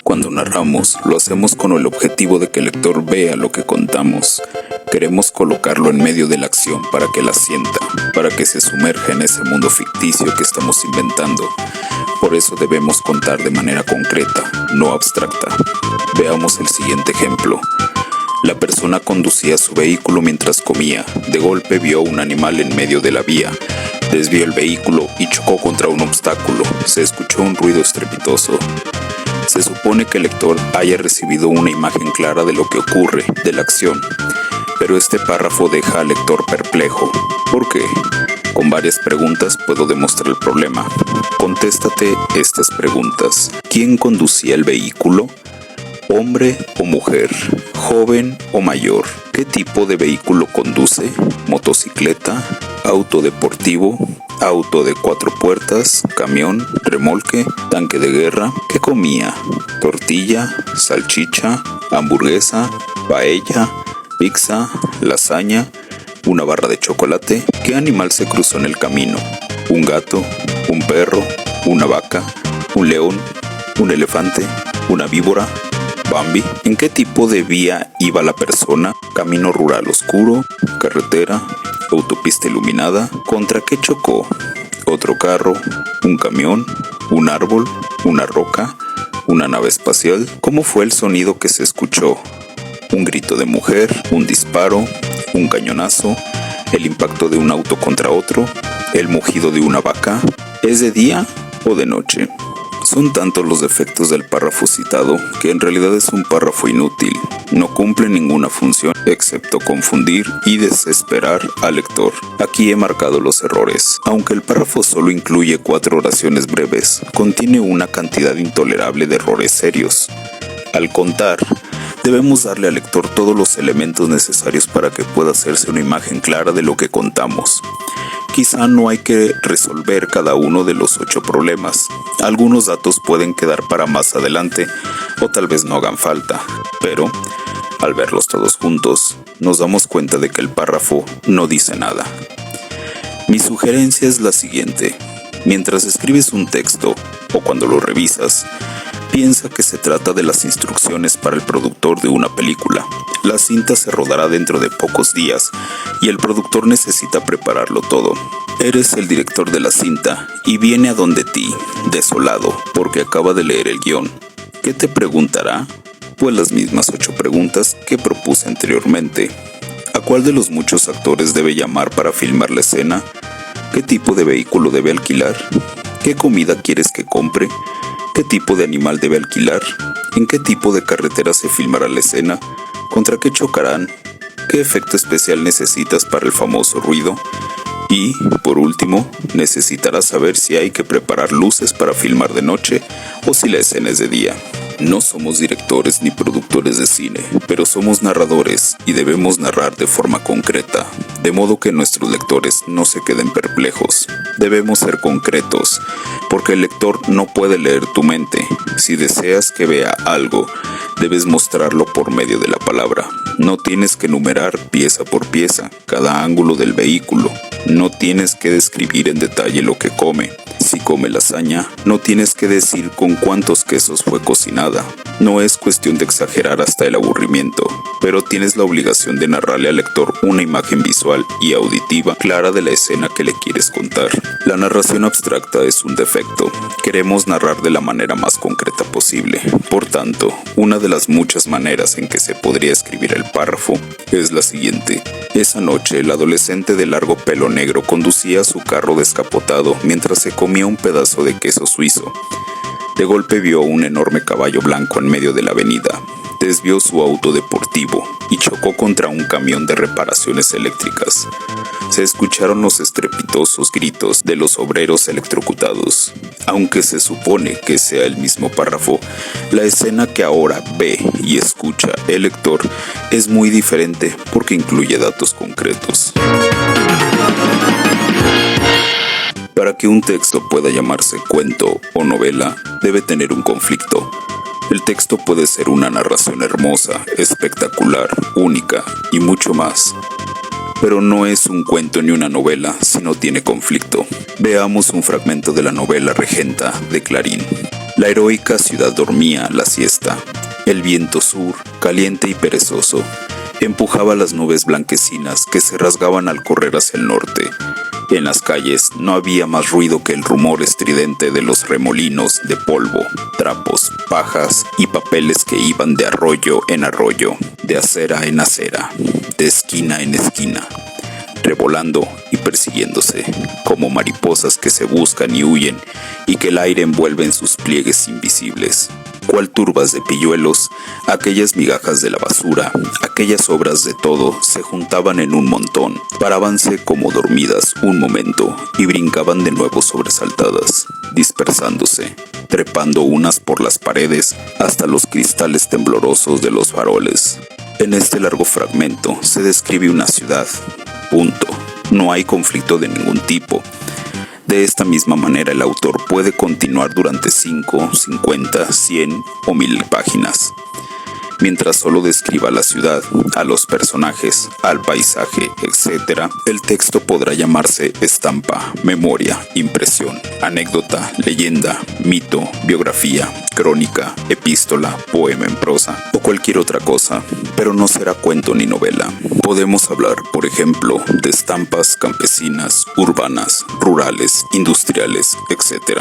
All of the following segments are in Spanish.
Cuando narramos, lo hacemos con el objetivo de que el lector vea lo que contamos. Queremos colocarlo en medio de la acción para que la sienta, para que se sumerja en ese mundo ficticio que estamos inventando. Por eso debemos contar de manera concreta, no abstracta. Veamos el siguiente ejemplo. La persona conducía su vehículo mientras comía. De golpe vio un animal en medio de la vía. Desvió el vehículo y chocó contra un obstáculo. Se escuchó un ruido estrepitoso. Se supone que el lector haya recibido una imagen clara de lo que ocurre, de la acción. Pero este párrafo deja al lector perplejo. ¿Por qué? Con varias preguntas puedo demostrar el problema. Contéstate estas preguntas. ¿Quién conducía el vehículo? ¿Hombre o mujer? ¿Joven o mayor? ¿Qué tipo de vehículo conduce? ¿Motocicleta? ¿Auto deportivo? ¿Auto de 4 puertas? ¿Camión? ¿Remolque? ¿Tanque de guerra? ¿Qué comía? ¿Tortilla? ¿Salchicha? ¿Hamburguesa? ¿Paella? ¿Pizza? ¿Lasaña? ¿Una barra de chocolate? ¿Qué animal se cruzó en el camino? ¿Un gato? ¿Un perro? ¿Una vaca? ¿Un león? ¿Un elefante? ¿Una víbora? ¿Bambi? ¿En qué tipo de vía iba la persona? ¿Camino rural oscuro? ¿Carretera? ¿Autopista iluminada? ¿Contra qué chocó? ¿Otro carro? ¿Un camión? ¿Un árbol? ¿Una roca? ¿Una nave espacial? ¿Cómo fue el sonido que se escuchó? ¿Un grito de mujer? ¿Un disparo? ¿Un cañonazo? ¿El impacto de un auto contra otro? ¿El mugido de una vaca? ¿Es de día o de noche? Son tantos los defectos del párrafo citado que en realidad es un párrafo inútil. No cumple ninguna función excepto confundir y desesperar al lector. Aquí he marcado los errores. Aunque el párrafo solo incluye 4 oraciones breves, contiene una cantidad intolerable de errores serios. Al contar, debemos darle al lector todos los elementos necesarios para que pueda hacerse una imagen clara de lo que contamos. Quizá no hay que resolver cada uno de los 8 problemas. Algunos datos pueden quedar para más adelante o tal vez no hagan falta, pero al verlos todos juntos, nos damos cuenta de que el párrafo no dice nada. Mi sugerencia es la siguiente. Mientras escribes un texto o cuando lo revisas, piensa que se trata de las instrucciones para el productor de una película. La cinta se rodará dentro de pocos días y el productor necesita prepararlo todo. Eres el director de la cinta y viene a donde ti, desolado, porque acaba de leer el guión. ¿Qué te preguntará? Pues las mismas 8 preguntas que propuse anteriormente. ¿A cuál de los muchos actores debe llamar para filmar la escena? ¿Qué tipo de vehículo debe alquilar? ¿Qué comida quieres que compre? ¿Qué tipo de animal debe alquilar? ¿En qué tipo de carretera se filmará la escena? ¿Contra qué chocarán? ¿Qué efecto especial necesitas para el famoso ruido? Y, por último, necesitarás saber si hay que preparar luces para filmar de noche o si la escena es de día. No somos directores ni productores de cine, pero somos narradores y debemos narrar de forma concreta, de modo que nuestros lectores no se queden perplejos. Debemos ser concretos, porque el lector no puede leer tu mente. Si deseas que vea algo, debes mostrarlo por medio de la palabra. No tienes que enumerar pieza por pieza cada ángulo del vehículo. No tienes que describir en detalle lo que come. Si come lasaña, no tienes que decir con cuántos quesos fue cocinada. No es cuestión de exagerar hasta el aburrimiento, pero tienes la obligación de narrarle al lector una imagen visual y auditiva clara de la escena que le quieres contar. La narración abstracta es un defecto. Queremos narrar de la manera más concreta posible. Por tanto, una de las muchas maneras en que se podría escribir el párrafo es la siguiente. Esa noche, el adolescente de largo pelo negro conducía su carro descapotado mientras se comía un pedazo de queso suizo. De golpe vio un enorme caballo blanco en medio de la avenida. desvió su auto deportivo y chocó contra un camión de reparaciones eléctricas. Se escucharon los estrepitosos gritos de los obreros electrocutados. Aunque se supone que sea el mismo párrafo, la escena que ahora ve y escucha el lector es muy diferente porque incluye datos concretos. Para que un texto pueda llamarse cuento o novela, debe tener un conflicto. El texto puede ser una narración hermosa, espectacular, única y mucho más. Pero no es un cuento ni una novela si no tiene conflicto. Veamos un fragmento de la novela Regenta de Clarín. La heroica ciudad dormía la siesta. El viento sur, caliente y perezoso, empujaba las nubes blanquecinas que se rasgaban al correr hacia el norte. En las calles no había más ruido que el rumor estridente de los remolinos de polvo, trapos, pajas y papeles que iban de arroyo en arroyo, de acera en acera, de esquina en esquina, revolando y persiguiéndose, como mariposas que se buscan y huyen y que el aire envuelve en sus pliegues invisibles. Cual turbas de pilluelos, aquellas migajas de la basura, aquellas obras de todo se juntaban en un montón, parábanse como dormidas un momento y brincaban de nuevo sobresaltadas, dispersándose, trepando unas por las paredes hasta los cristales temblorosos de los faroles. En este largo fragmento se describe una ciudad, punto. No hay conflicto de ningún tipo. De esta misma manera el autor puede continuar durante 5, 50, 100 o 1000 páginas. Mientras solo describa la ciudad, a los personajes, al paisaje, etc., el texto podrá llamarse estampa, memoria, impresión, anécdota, leyenda, mito, biografía, crónica, epístola, poema en prosa o cualquier otra cosa, pero no será cuento ni novela. Podemos hablar, por ejemplo, de estampas campesinas, urbanas, rurales, industriales, etc.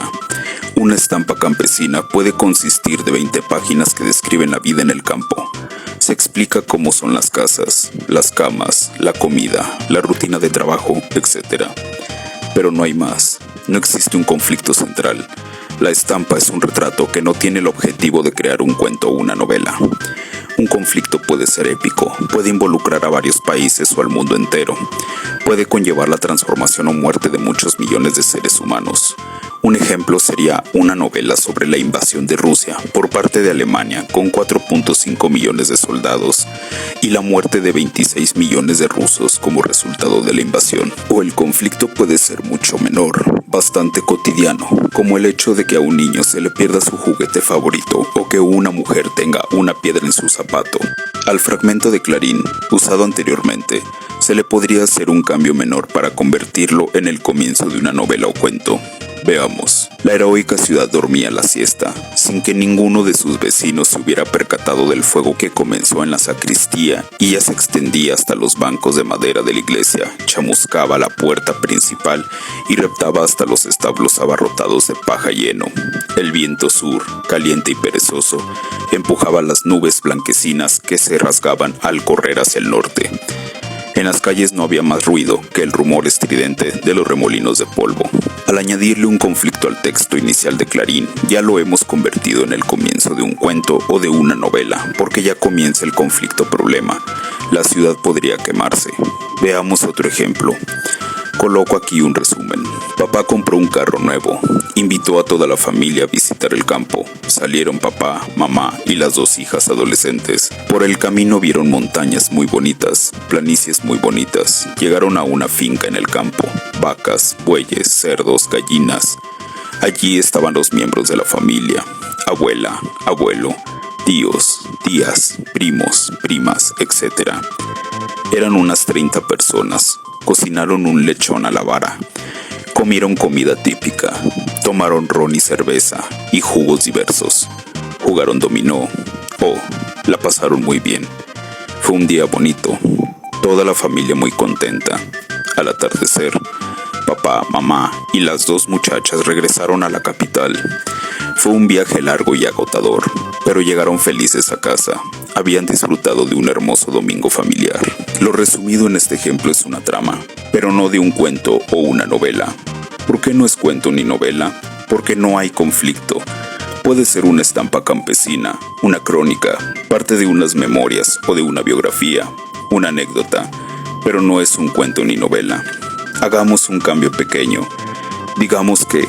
Una estampa campesina puede consistir de 20 páginas que describen la vida en el campo. Se explica cómo son las casas, las camas, la comida, la rutina de trabajo, etc. Pero no hay más. No existe un conflicto central. La estampa es un retrato que no tiene el objetivo de crear un cuento o una novela. Un conflicto puede ser épico, puede involucrar a varios países o al mundo entero. Puede conllevar la transformación o muerte de muchos millones de seres humanos. Un ejemplo sería una novela sobre la invasión de Rusia por parte de Alemania con 4.5 millones de soldados y la muerte de 26 millones de rusos como resultado de la invasión. O el conflicto puede ser mucho menor, bastante cotidiano, como el hecho de que a un niño se le pierda su juguete favorito o que una mujer tenga una piedra en su zapato. Al fragmento de Clarín, usado anteriormente, se le podría hacer un cambio menor para convertirlo en el comienzo de una novela o cuento. Veamos. La heroica ciudad dormía la siesta, sin que ninguno de sus vecinos se hubiera percatado del fuego que comenzó en la sacristía y ya se extendía hasta los bancos de madera de la iglesia, chamuscaba la puerta principal y reptaba hasta los establos abarrotados de paja y heno. El viento sur, caliente y perezoso, empujaba las nubes blanquecinas que se rasgaban al correr hacia el norte. En las calles no había más ruido que el rumor estridente de los remolinos de polvo. Al añadirle un conflicto al texto inicial de Clarín, ya lo hemos convertido en el comienzo de un cuento o de una novela, porque ya comienza el conflicto problema. La ciudad podría quemarse. Veamos otro ejemplo. Coloco aquí un resumen. Papá compró un carro nuevo. Invitó a toda la familia a visitar el campo. Salieron papá, mamá y las 2 hijas adolescentes. Por el camino vieron montañas muy bonitas, planicies muy bonitas. Llegaron a una finca en el campo. Vacas, bueyes, cerdos, gallinas. Allí estaban los miembros de la familia. Abuela, abuelo, tíos, tías, primos, primas, etc. Eran unas 30 personas. Cocinaron un lechón a la vara. Comieron comida típica. Tomaron ron y cerveza y jugos diversos. Jugaron dominó. La pasaron muy bien. Fue un día bonito. Toda la familia muy contenta. Al atardecer, papá, mamá y las 2 muchachas regresaron a la capital. Fue un viaje largo y agotador, pero llegaron felices a casa. Habían disfrutado de un hermoso domingo familiar. Lo resumido en este ejemplo es una trama, pero no de un cuento o una novela. ¿Por qué no es cuento ni novela? Porque no hay conflicto. Puede ser una estampa campesina, una crónica, parte de unas memorias o de una biografía, una anécdota, pero no es un cuento ni novela. Hagamos un cambio pequeño. Digamos que,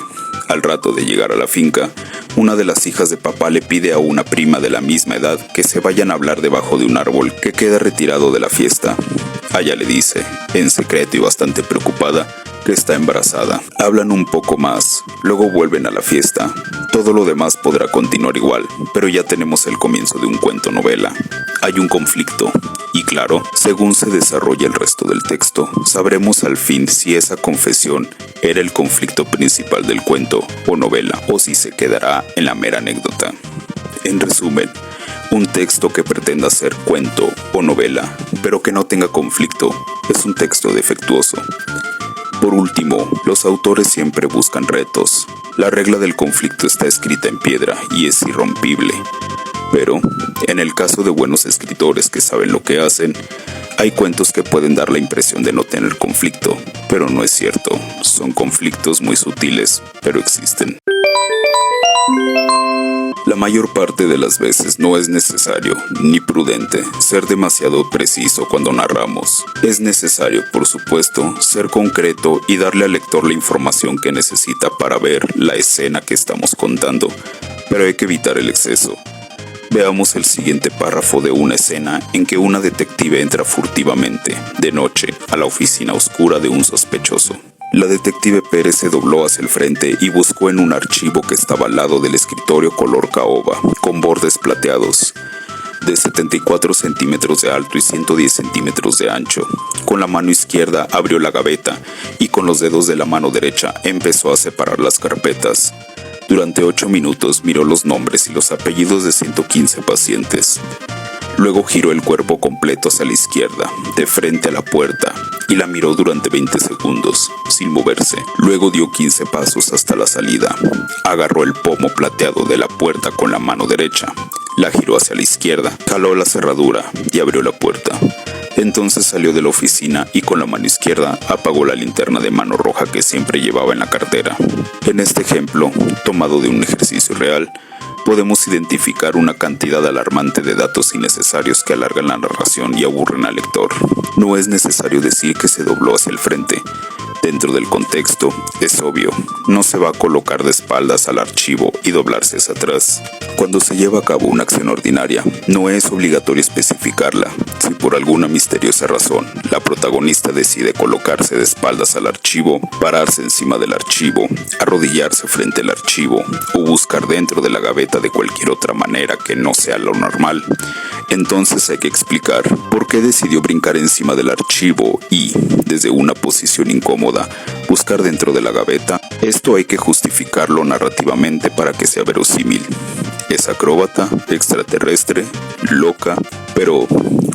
al rato de llegar a la finca, una de las hijas de papá le pide a una prima de la misma edad que se vayan a hablar debajo de un árbol que queda retirado de la fiesta. Ella le dice, en secreto y bastante preocupada, que está embarazada. Hablan un poco más, luego vuelven a la fiesta. Todo lo demás podrá continuar igual, pero ya tenemos el comienzo de un cuento novela. Hay un conflicto, y claro, según se desarrolla el resto del texto, sabremos al fin si esa confesión era el conflicto principal del cuento o novela, o si se quedará en la mera anécdota. En resumen, un texto que pretenda ser cuento o novela, pero que no tenga conflicto, es un texto defectuoso. Por último, los autores siempre buscan retos. La regla del conflicto está escrita en piedra y es irrompible. Pero, en el caso de buenos escritores que saben lo que hacen, hay cuentos que pueden dar la impresión de no tener conflicto, pero no es cierto. Son conflictos muy sutiles, pero existen. La mayor parte de las veces no es necesario, ni prudente, ser demasiado preciso cuando narramos. Es necesario, por supuesto, ser concreto y darle al lector la información que necesita para ver la escena que estamos contando, pero hay que evitar el exceso. Veamos el siguiente párrafo de una escena en que una detective entra furtivamente, de noche, a la oficina oscura de un sospechoso. La detective Pérez se dobló hacia el frente y buscó en un archivo que estaba al lado del escritorio color caoba, con bordes plateados, de 74 centímetros de alto y 110 centímetros de ancho. Con la mano izquierda abrió la gaveta y con los dedos de la mano derecha empezó a separar las carpetas. Durante 8 minutos miró los nombres y los apellidos de 115 pacientes. Luego giró el cuerpo completo hacia la izquierda, de frente a la puerta, y la miró durante 20 segundos, sin moverse. Luego dio 15 pasos hasta la salida. Agarró el pomo plateado de la puerta con la mano derecha, la giró hacia la izquierda, jaló la cerradura y abrió la puerta. Entonces salió de la oficina y con la mano izquierda apagó la linterna de mano roja que siempre llevaba en la cartera. En este ejemplo, tomado de un ejercicio real, podemos identificar una cantidad alarmante de datos innecesarios que alargan la narración y aburren al lector. No es necesario decir que se dobló hacia el frente. Dentro del contexto, es obvio, no se va a colocar de espaldas al archivo y doblarse hacia atrás. Cuando se lleva a cabo una acción ordinaria, no es obligatorio especificarla. Si por alguna misteriosa razón la protagonista decide colocarse de espaldas al archivo, pararse encima del archivo, arrodillarse frente al archivo o buscar dentro de la gaveta de cualquier otra manera que no sea lo normal, entonces hay que explicar por qué decidió brincar encima del archivo y, desde una posición incómoda, buscar dentro de la gaveta. Esto hay que justificarlo narrativamente para que sea verosímil. Es acróbata, extraterrestre, loca, pero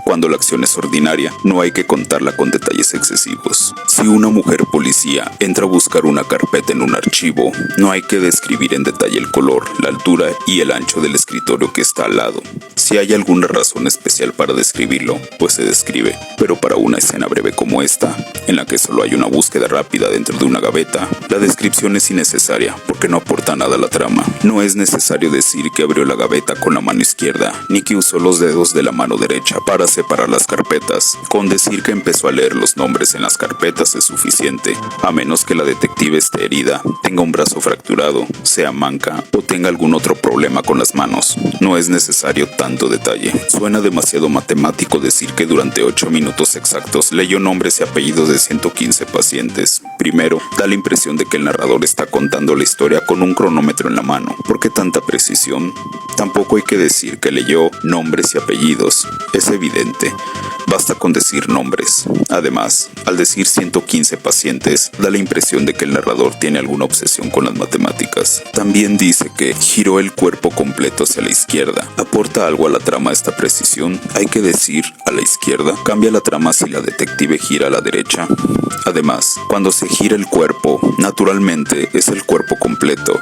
cuando la acción es ordinaria, no hay que contarla con detalles excesivos. Si una mujer policía entra a buscar una carpeta en un archivo, no hay que describir en detalle el color, la altura y el ancho del escritorio que está al lado. Si hay alguna razón especial para describirlo, pues se describe. Pero para una escena breve como esta, en la que solo hay una búsqueda rápida dentro de una gaveta, la descripción es innecesaria porque no aporta nada a la trama. No es necesario decir que abrió la gaveta con la mano izquierda, ni que usó los dedos de la mano derecha para separar las carpetas. Con decir que empezó a leer los nombres en las carpetas es suficiente, a menos que la detective esté herida, tenga un brazo fracturado, sea manca o tenga algún otro problema con las manos. No es necesario tanto detalle. Suena demasiado matemático decir que durante 8 minutos exactos leyó nombres y apellidos de 115 pacientes. Primero, da la impresión de que el narrador está contando la historia con un cronómetro en la mano. ¿Por qué tanta precisión? Tampoco hay que decir que leyó nombres y apellidos. Es evidente. Basta con decir nombres. Además, al decir 115 pacientes, da la impresión de que el narrador tiene alguna obsesión con las matemáticas. También dice que giró el cuerpo completo hacia la izquierda. ¿Aporta algo a la trama esta precisión? Hay que decir a la izquierda. ¿Cambia la trama si la detective gira a la derecha? Además, cuando se gira el cuerpo, naturalmente es el cuerpo completo,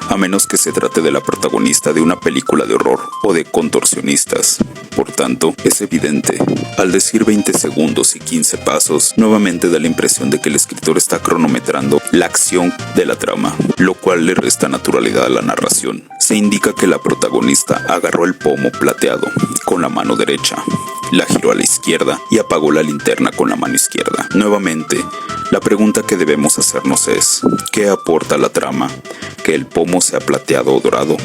a menos que se trate de la protagonista de una película de horror o de contorsionistas. Por tanto, es evidente. Al decir 20 segundos y 15 pasos, nuevamente da la impresión de que el escritor está cronometrando la acción de la trama, lo cual le resta naturalidad a la narración. Se indica que la protagonista agarró el pomo plateado con la mano derecha, la giró a la izquierda y apagó la linterna con la mano izquierda. Nuevamente, la pregunta que debemos hacernos es, ¿qué aporta la trama? ¿Que el pomo sea plateado o dorado?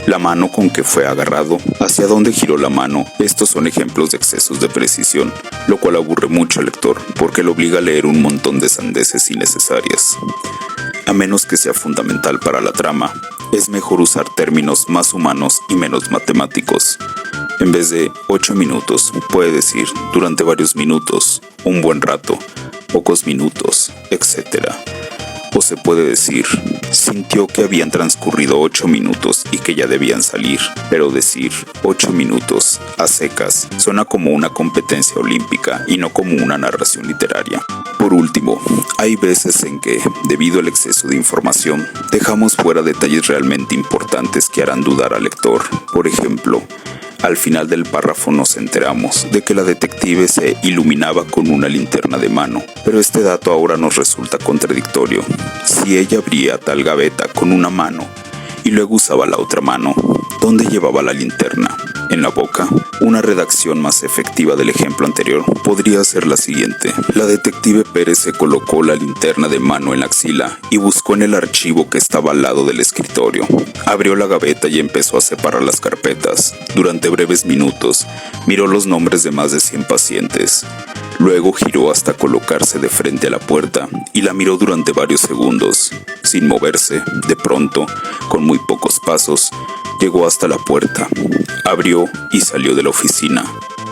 La mano con que fue agarrado, hacia dónde giró la mano. Estos son ejemplos de excesos de precisión, lo cual aburre mucho al lector porque le obliga a leer un montón de sandeces innecesarias. A menos que sea fundamental para la trama, es mejor usar términos más humanos y menos matemáticos. En vez de 8 minutos, puede decir durante varios minutos, un buen rato, pocos minutos, etc. O se puede decir, sintió que habían transcurrido 8 minutos y que ya debían salir, pero decir 8 minutos a secas suena como una competencia olímpica y no como una narración literaria. Por último, hay veces en que, debido al exceso de información, dejamos fuera detalles realmente importantes que harán dudar al lector. Por ejemplo, al final del párrafo nos enteramos de que la detective se iluminaba con una linterna de mano, pero este dato ahora nos resulta contradictorio. Si ella abría tal gaveta con una mano y luego usaba la otra mano, ¿dónde llevaba la linterna? ¿En la boca? Una redacción más efectiva del ejemplo anterior podría ser la siguiente. La detective Pérez se colocó la linterna de mano en la axila y buscó en el archivo que estaba al lado del escritorio. Abrió la gaveta y empezó a separar las carpetas. Durante breves minutos, miró los nombres de más de 100 pacientes. Luego giró hasta colocarse de frente a la puerta y la miró durante varios segundos. Sin moverse, de pronto, con muy pocos pasos, llegó hasta la puerta, abrió y salió de la oficina.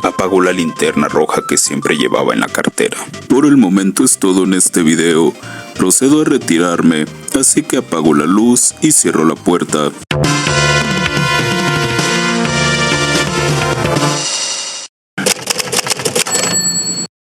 Apagó la linterna roja que siempre llevaba en la cartera. Por el momento es todo en este video. Procedo a retirarme, así que apago la luz y cierro la puerta.